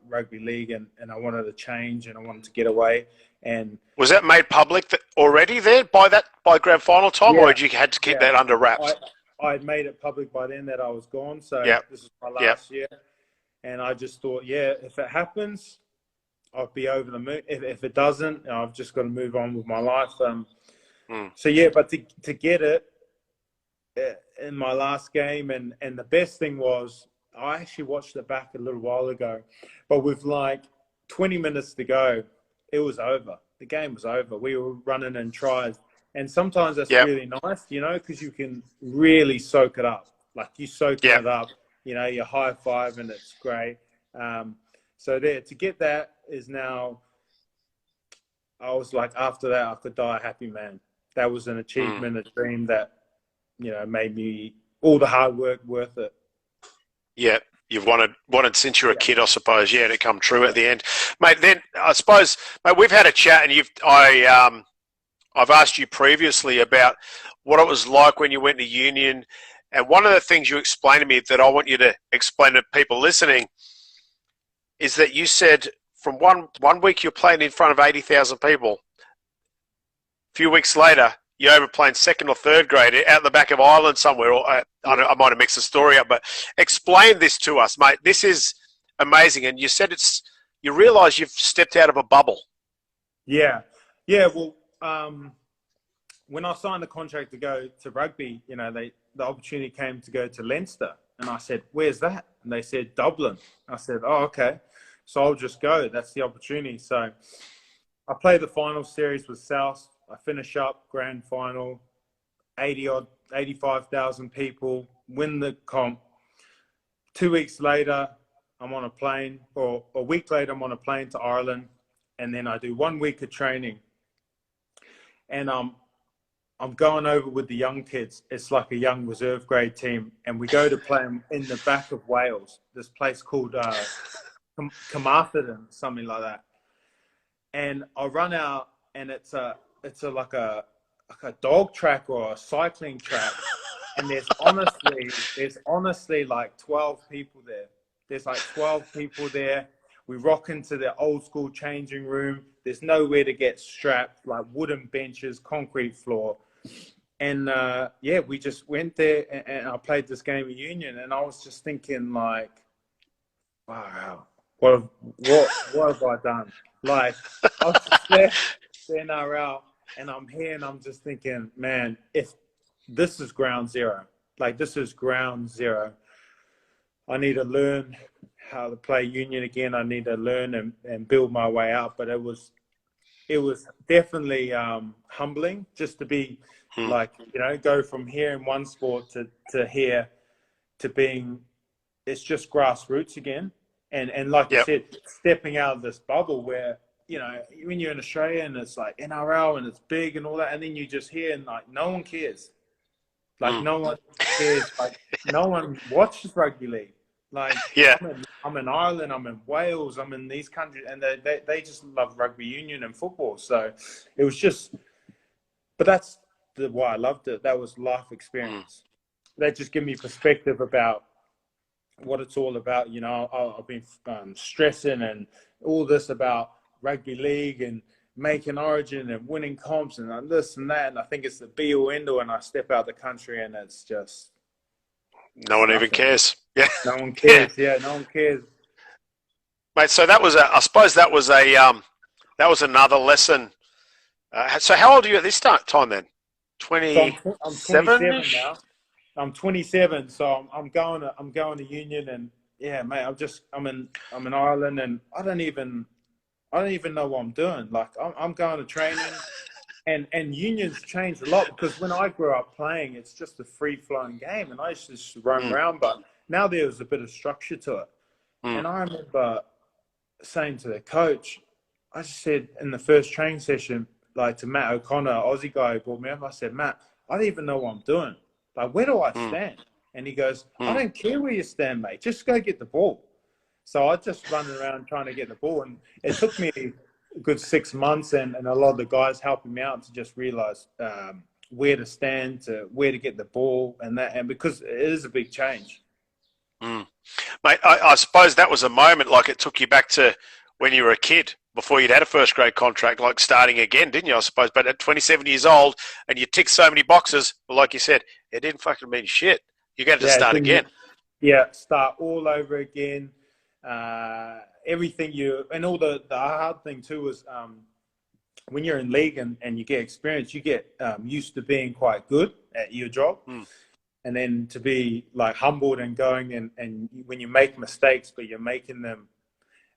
B: rugby league and I wanted to change and I wanted to get away. And
A: was that made public already there by grand final time, or you had to keep that under wraps?
B: I had made it public by then that I was gone, so this is my last year. And I just thought, if it happens, I'll be over the moon. If it doesn't, I've just got to move on with my life. So, but to get it in my last game, and the best thing was, I actually watched it back a little while ago, but with like 20 minutes to go, it was over. The game was over. We were running in tries. And sometimes that's really nice, you know, because you can really soak it up. Like, you soak it up, you know, you high five and it's great. So there, to get that is now, I was like, after that, I could die a happy man. That was an achievement, a dream that, made me all the hard work worth it.
A: Yeah, you've wanted since you were a kid, I suppose. Yeah, to come true at the end, mate. Then I suppose, mate, we've had a chat, and I've asked you previously about what it was like when you went to Union, and one of the things you explained to me that I want you to explain to people listening is that you said from one week you're playing in front of 80,000 people. A few weeks later, you're over playing second or third grade out the back of Ireland somewhere. Or I might have mixed the story up, but explain this to us, mate. This is amazing. And you said you realise you've stepped out of a bubble.
B: Yeah. Well, when I signed the contract to go to rugby, the opportunity came to go to Leinster. And I said, where's that? And they said, Dublin. I said, oh, okay. So I'll just go. That's the opportunity. So I played the final series with South. I finish up grand final, 85,000 people, win the comp. 2 weeks later, I'm on a plane, or a week later, I'm on a plane to Ireland. And then I do 1 week of training. And I'm going over with the young kids. It's like a young reserve grade team, and we go to play in the back of Wales. This place called Carmarthen, something like that. And I run out, and it's like a dog track or a cycling track, and there's honestly like 12 people there. There's like 12 people there. We rock into the old school changing room. There's nowhere to get strapped, like wooden benches, concrete floor. And yeah, we just went there, and I played this game of Union, and I was just thinking like, wow, what have I done? Like, I was just there, the NRL, and I'm here, and I'm just thinking, man, if this is ground zero, like this is ground zero. I need to learn how to play Union again. I need to learn and build my way out. But it was definitely humbling just to be like, go from here in one sport to here to being, it's just grassroots again. And like you said, stepping out of this bubble where, when you're in Australia and it's like NRL and it's big and all that, and then you just hear and like no one cares. Like no one cares. Like no one watches rugby league. Like I'm in Ireland, I'm in Wales, I'm in these countries, and they just love rugby union and football. So it was just, but that's why I loved it. That was life experience. That just gave me perspective about what it's all about. I've been stressing and all this about rugby league and making origin and winning comps and this and that, and I think it's the be all end all, and I step out the country and it's just
A: no one even cares. Yeah,
B: no one cares. Yeah, no one cares,
A: mate. So that was I suppose that was another lesson. So how old are you at this time then? 27
B: I'm 27 now. I'm 27, so I'm going to Union, and yeah, mate. I'm in Ireland, and I don't even know what I'm doing. Like I'm going to training, and Union's changed a lot because when I grew up playing, it's just a free flowing game, and I used to just roam around. But now there's a bit of structure to it, and I remember saying to the coach, I just said in the first training session, like to Matt O'Connor, Aussie guy who brought me up, I said, Matt, I don't even know what I'm doing. Like, where do I stand? And he goes, I don't care where you stand, mate. Just go get the ball. So I just run around trying to get the ball. And it took me a good 6 months and a lot of the guys helping me out to just realize where to stand, to where to get the ball, and because it is a big change.
A: Mate, I suppose that was a moment, like it took you back to when you were a kid, before you'd had a first grade contract, like starting again, didn't you, I suppose? But at 27 years old, and you tick so many boxes, well, like you said, it didn't fucking mean shit. You're going to start again.
B: Yeah, start all over again. Everything and all the hard thing too is when you're in league and you get experience, you get used to being quite good at your job. And then to be like humbled and going and when you make mistakes, but you're making them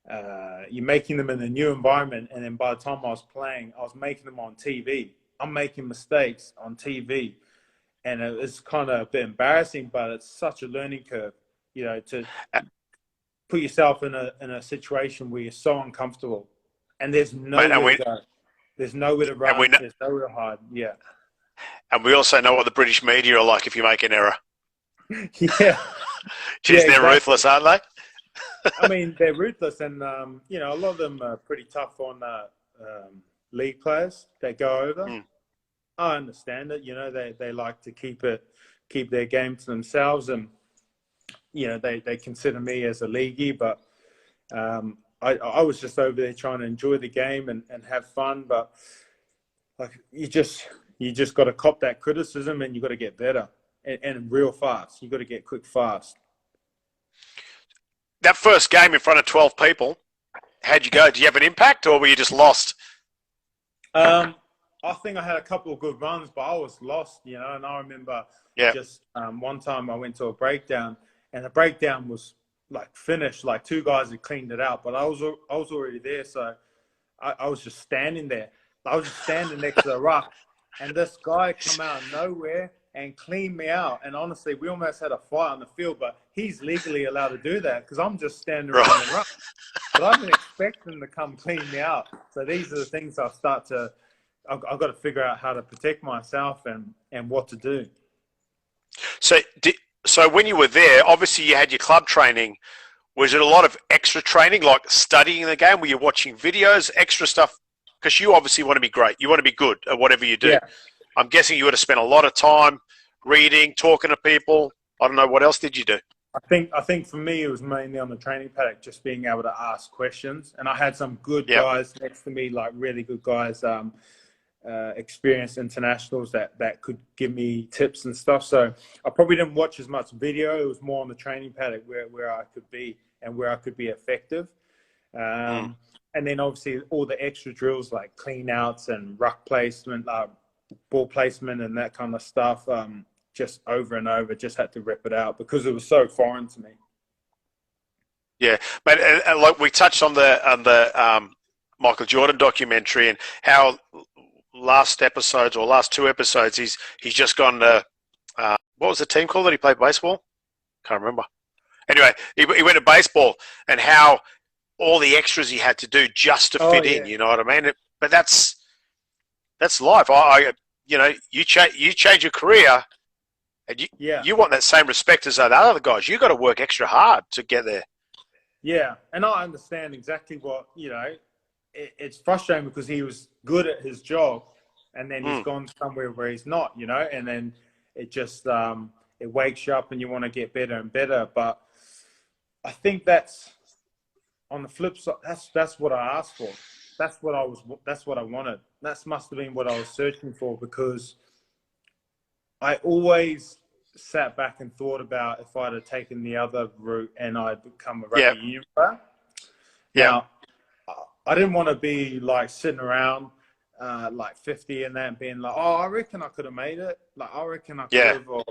B: in a new environment. And then by the time I was playing, I was making them on TV. I'm making mistakes on TV, and it's kind of a bit embarrassing, but it's such a learning curve, to put yourself in a situation where you're so uncomfortable, and there's nowhere to go. There's nowhere to run. There's nowhere to hide. Yeah. And
A: we also know what the British media are like if you make an error.
B: Yeah.
A: Jeez, they're ruthless, aren't they?
B: I mean, they're ruthless, and a lot of them are pretty tough on league players that go over. I understand it. They like to keep their game to themselves, and they consider me as a leaguey, but I was just over there trying to enjoy the game and have fun. But like you just got to cop that criticism, and you got to get better and real fast. You got to get quick fast.
A: That first game in front of 12 people, how'd you go? Did you have an impact, or were you just lost?
B: I think I had a couple of good runs, but I was lost, and I remember just one time I went to a breakdown, and the breakdown was like finished, like two guys had cleaned it out, but I was already there, so I was just standing there. I was just standing next to the ruck, and this guy come out of nowhere and clean me out. And honestly, we almost had a fight on the field, but he's legally allowed to do that because I'm just standing around the ruck. But I've been expecting him to come clean me out. So these are the things I start to I've got to figure out how to protect myself and what to do.
A: So, so when you were there, obviously you had your club training. Was it a lot of extra training, like studying the game? Were you watching videos, extra stuff? Because you obviously want to be great. You want to be good at whatever you do.
B: Yeah.
A: I'm guessing you would have spent a lot of time reading, talking to people. I don't know. What else did you do?
B: I think for me, it was mainly on the training paddock, just being able to ask questions. And I had some good
A: Yep.
B: guys next to me, like really good guys, experienced internationals that could give me tips and stuff. So I probably didn't watch as much video. It was more on the training paddock where I could be and where I could be effective. And then obviously all the extra drills like clean outs and ruck placement, ball placement and that kind of stuff. Just over and over, just had to rip it out because it was so foreign to me.
A: Yeah, but like we touched on the Michael Jordan documentary and how last two episodes he's just gone to what was the team called that he played baseball? Can't remember. Anyway, he went to baseball and how all the extras he had to do just to fit in. You know what I mean? But that's life. You change your career. And you want that same respect as the other guys. You got to work extra hard to get there.
B: Yeah, and I understand exactly what it's frustrating because he was good at his job, and then he's gone somewhere where he's not. And then it just it wakes you up, and you want to get better and better. But I think that's on the flip side. That's what I asked for. That's what I wanted. That must have been what I was searching for because I always sat back and thought about if I'd have taken the other route and I'd become a rugby union player. Now, I didn't want to be like sitting around like 50 and that and being like, oh, I reckon I could have made it. Like, I reckon I could have. Or,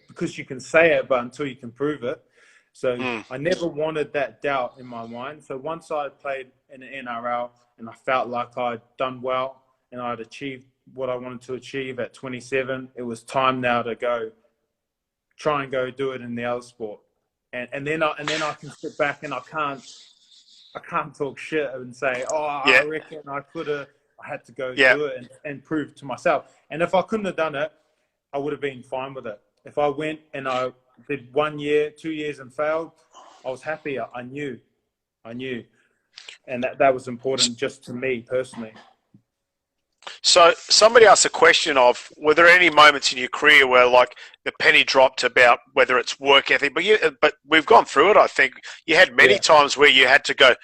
B: because you can say it, but until you can prove it. So I never wanted that doubt in my mind. So once I played in the NRL and I felt like I'd done well and I'd achieved what I wanted to achieve at 27, it was time now to try and go do it in the other sport. And then I can sit back and I can't talk shit and say, oh, I reckon I could have. I had to go do it and prove to myself. And if I couldn't have done it, I would have been fine with it. If I went and I did 1 year, 2 years and failed, I was happy. I knew. And that was important just to me personally.
A: So somebody asked a question of, were there any moments in your career where like the penny dropped about whether it's work ethic, but we've gone through it. I think you had many times where you had to go,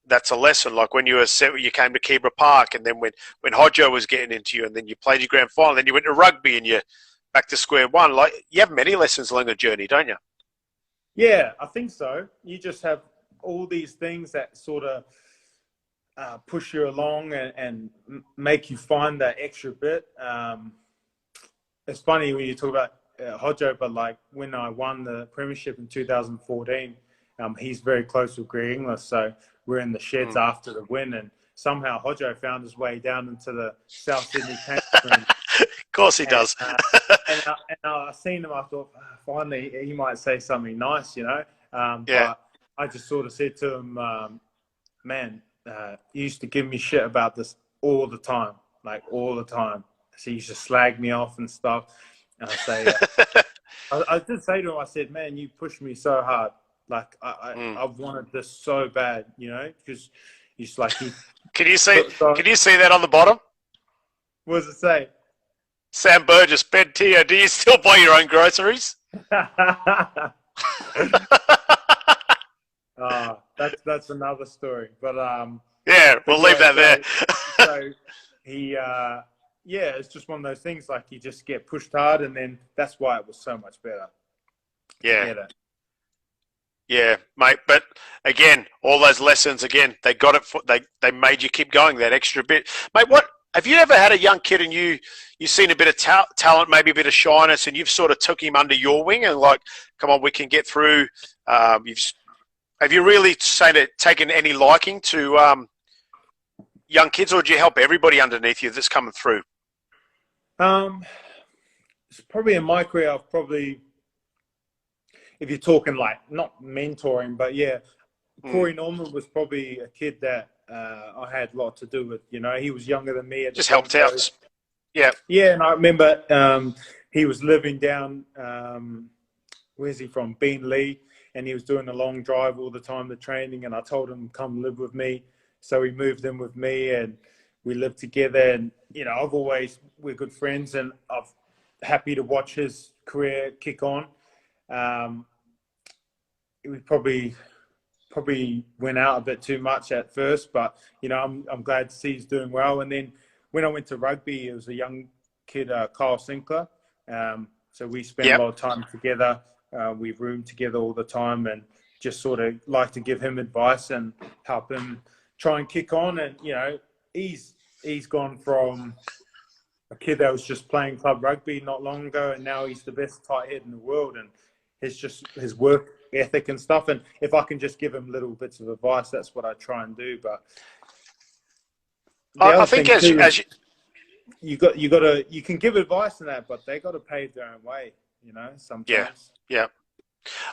A: that's a lesson. Like when you came to Keebra Park and then when Hodjo was getting into you and then you played your grand final, then you went to rugby and you're back to square one. Like you have many lessons along the journey, don't you?
B: Yeah, I think so. You just have all these things that sort of push you along and make you find that extra bit. It's funny when you talk about Hodjo, but like when I won the premiership in 2014, he's very close with Greg Inglis, so we're in the sheds after the win, and somehow Hodjo found his way down into the South Sydney change room.
A: Of course he does.
B: And I seen him, I thought, finally he might say something nice, But I just sort of said to him, man, he used to give me shit about this all the time, like all the time. So he used to slag me off and stuff. And I say, I did say to him, I said, man, you pushed me so hard. Like I've wanted this so bad, because he's like,
A: can you see that on the bottom?
B: What does it say?
A: Sam Burgess, Ben Teo, do you still buy your own groceries?
B: That's another story, but
A: we'll leave that there.
B: So he, it's just one of those things. Like you just get pushed hard, and then that's why it was so much better.
A: Yeah, mate. But again, all those lessons again, they got it. They made you keep going that extra bit, mate. What have you ever had a young kid and you've seen a bit of talent, maybe a bit of shyness, and you've sort of took him under your wing and like, come on, we can get through. Have you really taken any liking to young kids, or do you help everybody underneath you that's coming through?
B: It's probably in my career, I've probably, if you're talking like not mentoring, but Corey Norman was probably a kid that I had a lot to do with. You know, he was younger than me at the
A: Just helped
B: Broncos.
A: out. Yeah.
B: Yeah, and I remember he was living down, where's he from? Beanley, and he was doing a long drive all the time to training, and I told him, come live with me. So he moved in with me, and we lived together. And, you know, we're good friends, and I'm happy to watch his career kick on. We probably went out a bit too much at first, but, you know, I'm glad to see he's doing well. And then when I went to rugby, it was a young kid, Kyle Sinclair. So we spent a lot of time together. We roomed together all the time, and just sort of like to give him advice and help him try and kick on. And, you know, he's gone from a kid that was just playing club rugby not long ago, and now he's the best tight head in the world. And it's just his work ethic and stuff. And if I can just give him little bits of advice, that's what I try and do. But
A: I think
B: you can give advice in that, but they got to pave their own way, you know, sometimes.
A: Yeah.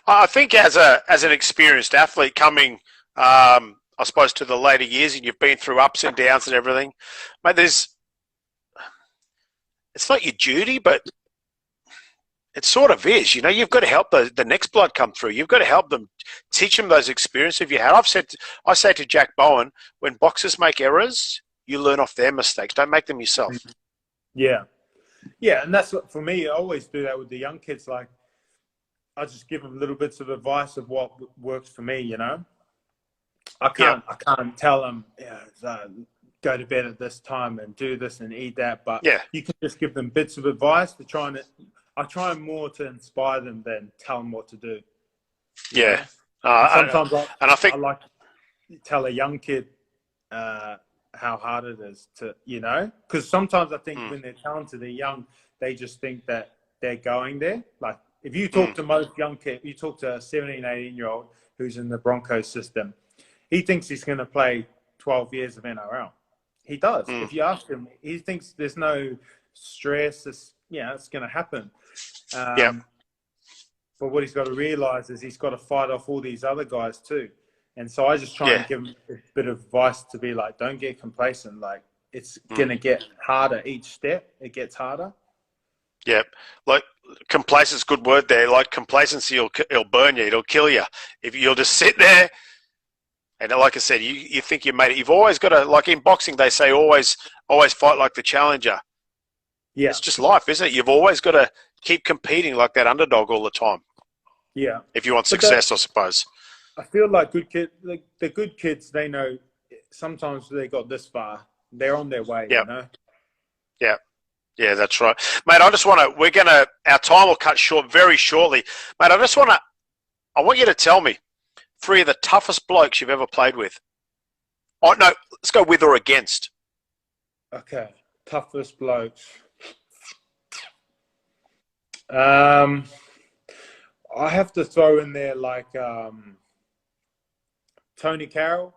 A: I think as an experienced athlete coming, I suppose, to the later years, and you've been through ups and downs and everything, mate, it's not your duty, but it sort of is. You know, you've got to help the next blood come through. You've got to help them, teach them those experiences you had. I say to Jack Bowen, when boxers make errors, you learn off their mistakes. Don't make them yourself.
B: Yeah. Yeah, and that's what, for me, I always do that with the young kids. Like, I just give them little bits of advice of what works for me, you know. I can't tell them, go to bed at this time and do this and eat that, but you can just give them bits of advice to try and I try more to inspire them than tell them what to do.
A: Yeah.
B: Sometimes
A: I
B: like to tell a young kid how hard it is to, you know, because sometimes I think when they're talented, they're young, they just think that they're going there. Like, if you talk to most young kids, you talk to a 17, 18-year-old who's in the Broncos system, he thinks he's going to play 12 years of NRL. He does. If you ask him, he thinks there's no stress. It's going to happen. But what he's got to realise is he's got to fight off all these other guys too. And so I just try and give him a bit of advice to be like, don't get complacent. Like, it's going to get harder each step. It gets harder.
A: Yeah. Like, complacent's a good word there. Like, complacency it'll burn you. It'll kill you. If you'll just sit there and, like I said, you think you made it. You've always got to, like in boxing, they say always fight like the challenger. Yeah. It's just life, isn't it? You've always got to keep competing like that underdog all the time.
B: Yeah.
A: If you want success, I suppose.
B: I feel like the good kids, they know sometimes they got this far. They're on their way, you know?
A: Yeah. Yeah, that's right. Mate, our time will cut short very shortly. Mate, I want you to tell me 3 of the toughest blokes you've ever played with. Oh, no, let's go with or against.
B: Okay, toughest blokes. I have to throw in there like Tony Carroll.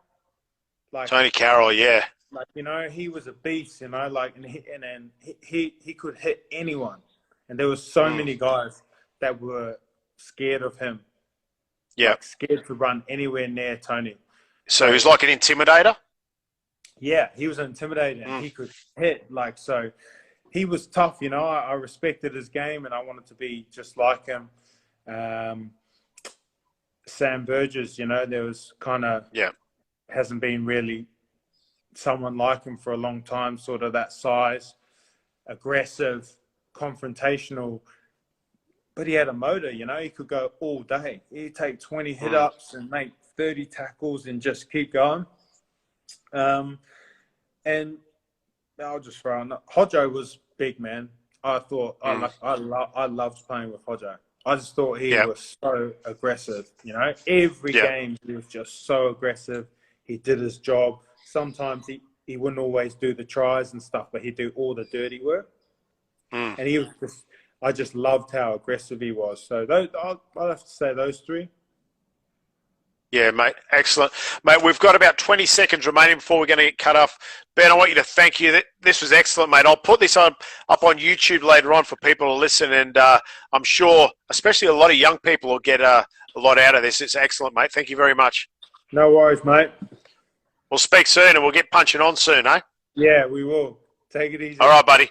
A: Tony Carroll, yeah.
B: Like, you know, he was a beast, you know, like, and he could hit anyone. And there were so many guys that were scared of him.
A: Yeah.
B: Like, scared to run anywhere near Tony.
A: So he was like an intimidator?
B: Yeah, he was an intimidator and he could hit. Like, so he was tough, you know. I respected his game and I wanted to be just like him. Sam Burgess, you know, there was kind of hasn't been really someone like him for a long time, sort of that size, aggressive, confrontational, but he had a motor, you know. He could go all day. He'd take 20 hit-ups and make 30 tackles and just keep going. And I'll just throw on Hodjo was big, man. I thought I loved playing with Hodjo. I just thought he was so aggressive, you know. Every game he was just so aggressive. He did his job. Sometimes he wouldn't always do the tries and stuff, but he'd do all the dirty work. And he was I just loved how aggressive he was. So I'll have to say those 3.
A: Yeah, mate. Excellent. Mate, we've got about 20 seconds remaining before we're going to get cut off. Ben, I want you to thank you. This was excellent, mate. I'll put this up on YouTube later on for people to listen, and I'm sure, especially a lot of young people will get a lot out of this. It's excellent, mate. Thank you very much.
B: No worries, mate.
A: We'll speak soon and we'll get punching on soon, eh?
B: Yeah, we will. Take it easy.
A: All right, buddy.